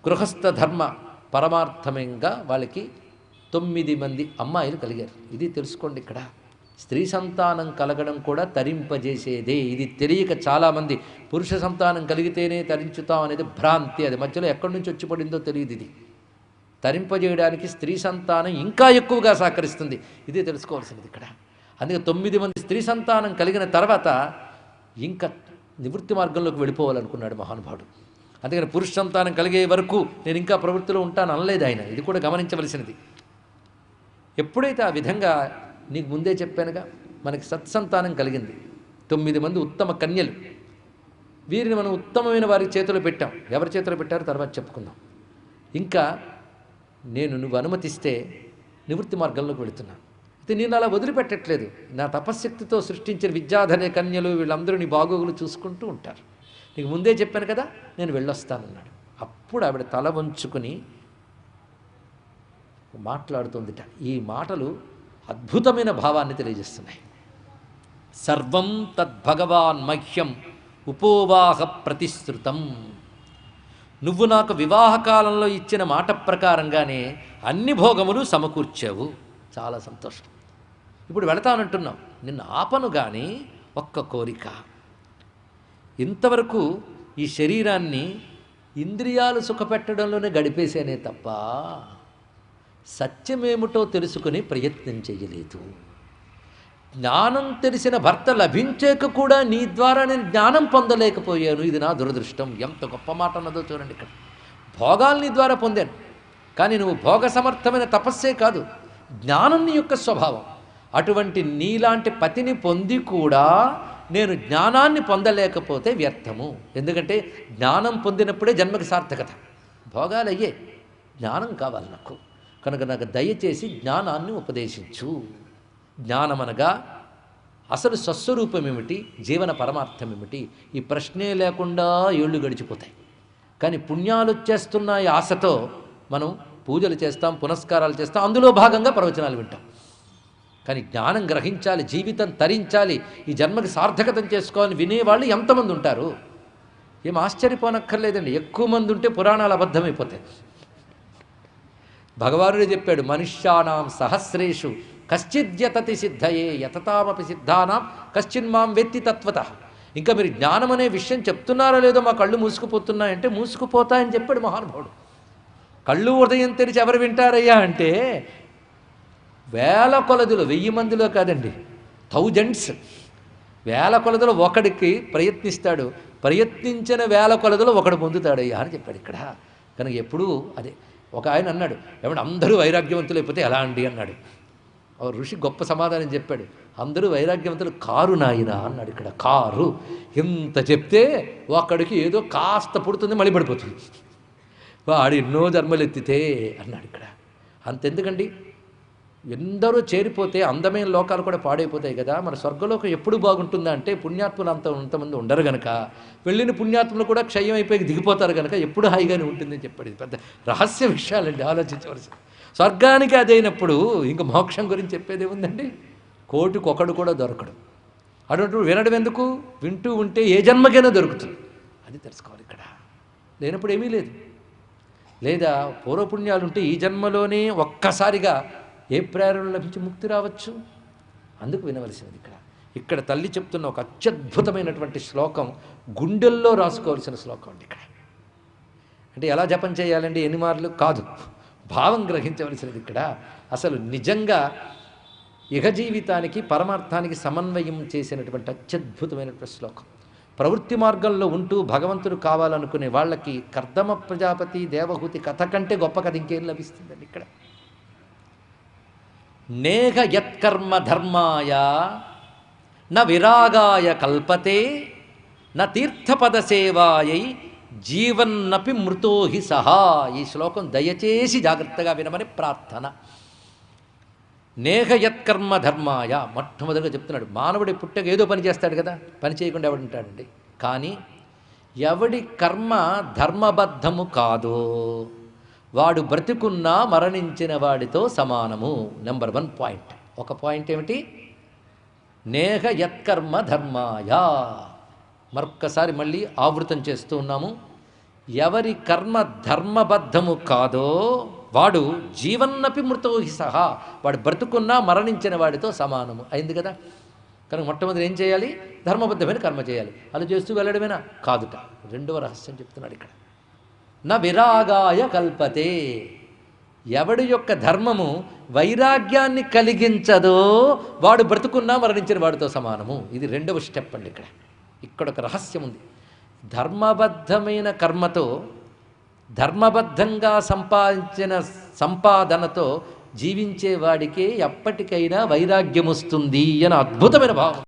గృహస్థ ధర్మ పరమార్థంగా వాళ్ళకి 9 మంది అమ్మాయిలు కలిగారు. ఇది తెలుసుకోండి. ఇక్కడ స్త్రీ సంతానం కలగడం కూడా తరింపజేసేదే. ఇది తెలియక చాలామంది పురుష సంతానం కలిగితేనే తరించుతాం అనేది భ్రాంతి. అది మధ్యలో ఎక్కడి నుంచి వచ్చి పడిందో తెలియదు. ఇది తరింపజేయడానికి స్త్రీ సంతానం ఇంకా ఎక్కువగా సహకరిస్తుంది. ఇదే తెలుసుకోవాల్సినది ఇక్కడ. అందుకే 9 మంది స్త్రీ సంతానం కలిగిన తర్వాత ఇంకా నివృత్తి మార్గంలోకి వెళ్ళిపోవాలనుకున్నాడు మహానుభావుడు. అందుకని పురుష సంతానం కలిగే వరకు నేను ఇంకా ప్రవృత్తిలో ఉంటాను అనలేదు ఆయన. ఇది కూడా గమనించవలసినది. ఎప్పుడైతే ఆ విధంగా నీకు ముందే చెప్పానుగా, మనకి సత్సంతానం కలిగింది. 9 మంది ఉత్తమ కన్యలు. వీరిని మనం ఉత్తమమైన వారి చేతిలో పెట్టాం. ఎవరి చేతిలో పెట్టారో తర్వాత చెప్పుకుందాం. ఇంకా నువ్వు అనుమతిస్తే నివృత్తి మార్గంలోకి వెళుతున్నాను. అయితే నేను అలా వదిలిపెట్టట్లేదు. నా తపశ్శక్తితో సృష్టించిన విద్యాధరే కన్యలు వీళ్ళందరూ నీ బాగోగులు చూసుకుంటూ ఉంటారు. నీకు ముందే చెప్పాను కదా, నేను వెళ్ళొస్తానన్నాడు. అప్పుడు ఆవిడ తల వంచుకుని మాట్లాడుతుందిట. ఈ మాటలు అద్భుతమైన భావాన్ని తెలియజేస్తున్నాయి. సర్వం తద్భగవాన్ మహ్యం ఉపోవాహ ప్రతిశ్రుతం. నువ్వు నాకు వివాహకాలంలో ఇచ్చిన మాట ప్రకారంగానే అన్ని భోగములు సమకూర్చావు. చాలా సంతోషం. ఇప్పుడు వెళతానంటున్నావు. నిన్ను ఆపను కానీ ఒక్క కోరిక. ఇంతవరకు ఈ శరీరాన్ని ఇంద్రియాలు సుఖపెట్టడంలోనే గడిపేసేనే తప్ప సత్యమేమిటో తెలుసుకుని ప్రయత్నం చేయలేదు. జ్ఞానం తెలిసిన భర్త లభించాక కూడా నీ ద్వారా నేను జ్ఞానం పొందలేకపోయాను. ఇది నా దురదృష్టం. ఎంత గొప్ప మాట అన్నదో చూడండి. ఇక్కడ భోగాలు నీ ద్వారా పొందాను, కానీ నువ్వు భోగ సమర్థమైన తపస్సే కాదు, జ్ఞానం నీ యొక్క స్వభావం. అటువంటి నీలాంటి పతిని పొంది కూడా నేను జ్ఞానాన్ని పొందలేకపోతే వ్యర్థము. ఎందుకంటే జ్ఞానం పొందినప్పుడే జన్మకి సార్థకత. భోగాలు అయ్యే, జ్ఞానం కావాలి నాకు. కనుక నాకు దయచేసి జ్ఞానాన్ని ఉపదేశించు. జ్ఞానమనగా అసలు స్వస్వరూపం ఏమిటి, జీవన పరమార్థం ఏమిటి, ఈ ప్రశ్నే లేకుండా ఏళ్ళు గడిచిపోతాయి. కానీ పుణ్యాలు వచ్చేస్తున్న ఈ ఆశతో మనం పూజలు చేస్తాం, పునస్కారాలు చేస్తాం, అందులో భాగంగా ప్రవచనాలు వింటాం. కానీ జ్ఞానం గ్రహించాలి, జీవితం తరించాలి, ఈ జన్మకి సార్థకతం చేసుకోవాలని వినేవాళ్ళు ఎంతమంది ఉంటారు? ఏం ఆశ్చర్యపోనక్కర్లేదండి. ఎక్కువ మంది ఉంటే పురాణాలు అబద్ధమైపోతాయి. భగవానుడే చెప్పాడు, మనుష్యానాం సహస్రేషు కశ్చిద్యతతి సిద్ధయే యతతామపి సిద్ధానాం కశ్చిన్మాం వెత్తి తత్వతః. ఇంకా మీరు జ్ఞానం అనే విషయం చెప్తున్నారో లేదో మా కళ్ళు మూసుకుపోతున్నాయంటే మూసుకుపోతాయని చెప్పాడు మహానుభావుడు. కళ్ళు ఉదయం తెరిచి ఎవరు వింటారయ్యా అంటే వేల కొలదులు, 1000 మందిలో కాదండి, థౌజండ్స్, వేల కొలదులు ఒకడికి ప్రయత్నిస్తాడు. ప్రయత్నించిన వేల కొలదులు ఒకడు పొందుతాడయ్యా అని చెప్పాడు ఇక్కడ. కనుక ఎప్పుడూ అదే. ఒక ఆయన అన్నాడు, ఏమంటే అందరూ వైరాగ్యవంతులు అయిపోతే ఎలా అండి అన్నాడు. ఋషి గొప్ప సమాధానం చెప్పాడు, అందరూ వైరాగ్యవంతులు కారు నాయనా అన్నాడు. ఇక్కడ కారు ఎంత చెప్తే ఒక్కడికి ఏదో కాస్త పుడుతుంది, మళ్ళీ పడిపోతుంది. వాడు ఎన్నో జన్మలు ఎత్తితే అన్నాడు ఇక్కడ. అంతెందుకండి, ఎందరో చేరిపోతే అందమైన లోకాలు కూడా పాడైపోతాయి కదా. మన స్వర్గలోకం ఎప్పుడు బాగుంటుందా అంటే పుణ్యాత్ములు అంతమంది ఉండరు గనక, వెళ్ళిన పుణ్యాత్ములు కూడా క్షయం అయిపోయి దిగిపోతారు కనుక ఎప్పుడు హాయిగానే ఉంటుందని చెప్పాడు. ఇది పెద్ద రహస్య విషయాలండి, ఆలోచించవలసి. స్వర్గానికి అదైనప్పుడు ఇంక మోక్షం గురించి చెప్పేది ఉందండి. కోటికొకడు కూడా దొరకడు. అటువంటి వినడం ఎందుకు, వింటూ ఉంటే ఏ జన్మకైనా దొరుకుతుంది. అది తెలుసుకోవాలి ఇక్కడ. లేనప్పుడు ఏమీ లేదు. లేదా పూర్వపుణ్యాలు ఉంటే ఈ జన్మలోనే ఒక్కసారిగా ఏ ప్రేరణ లభించి ముక్తి రావచ్చు. అందుకు వినవలసినది ఇక్కడ. ఇక్కడ తల్లి చెప్తున్న ఒక అత్యద్భుతమైనటువంటి శ్లోకం, గుండెల్లో రాసుకోవాల్సిన శ్లోకం అండి ఇక్కడ. అంటే ఎలా జపం చేయాలండి, ఎన్ని మార్లు కాదు, భావం గ్రహించవలసినది ఇక్కడ. అసలు నిజంగా ఇహ జీవితానికి పరమార్థానికి సమన్వయం చేసినటువంటి అత్యద్భుతమైనటువంటి శ్లోకం. ప్రవృత్తి మార్గంలో ఉంటూ భగవంతుడు కావాలనుకునే వాళ్ళకి కర్దమ ప్రజాపతి దేవహూతి కథ కంటే గొప్ప కథ ఇంకేం లభిస్తుందండి ఇక్కడ. నేహ యత్కర్మ ధర్మాయ న విరాగాయ కల్పతే న తీర్థపద సేవాయై జీవన్నపి మృతో హి సహా. ఈ శ్లోకం దయచేసి జాగ్రత్తగా వినమని ప్రార్థన. నేహ యత్కర్మ ధర్మాయ, మొట్టమొదటిగా చెప్తున్నాడు. మానవుడి పుట్టక ఏదో పని చేస్తాడు కదా, పని చేయకుండా ఎవడుంటాడండి. కానీ ఎవడి కర్మ ధర్మబద్ధము కాదో వాడు బ్రతికున్నా మరణించిన వాడితో సమానము. Number 1 point. ఒక పాయింట్ ఏమిటి, నేహ యత్కర్మ ధర్మాయ. మరొక్కసారి మళ్ళీ ఆవృతం చేస్తూ ఉన్నాము. ఎవరి కర్మ ధర్మబద్ధము కాదో వాడు జీవన్నపి మృతో హి సహా, వాడు బ్రతుకున్నా మరణించిన వాడితో సమానము అయింది కదా. కనుక మొట్టమొదటి ఏం చేయాలి? ధర్మబద్ధమైన కర్మ చేయాలి. అలా చేస్తూ వెళ్ళడమేనా? కాదుట. రెండవ రహస్యం చెప్తున్నాడు ఇక్కడ. నా విరాగాయ కల్పతే, ఎవడి యొక్క ధర్మము వైరాగ్యాన్ని కలిగించదో వాడు బ్రతుకున్నా మరణించిన వాడితో సమానము. ఇది రెండవ స్టెప్ అండి. ఇక్కడ ఒక రహస్యం ఉంది. ధర్మబద్ధమైన కర్మతో, ధర్మబద్ధంగా సంపాదించిన సంపాదనతో జీవించే వాడికే ఎప్పటికైనా వైరాగ్యం వస్తుంది అని అద్భుతమైన భావం.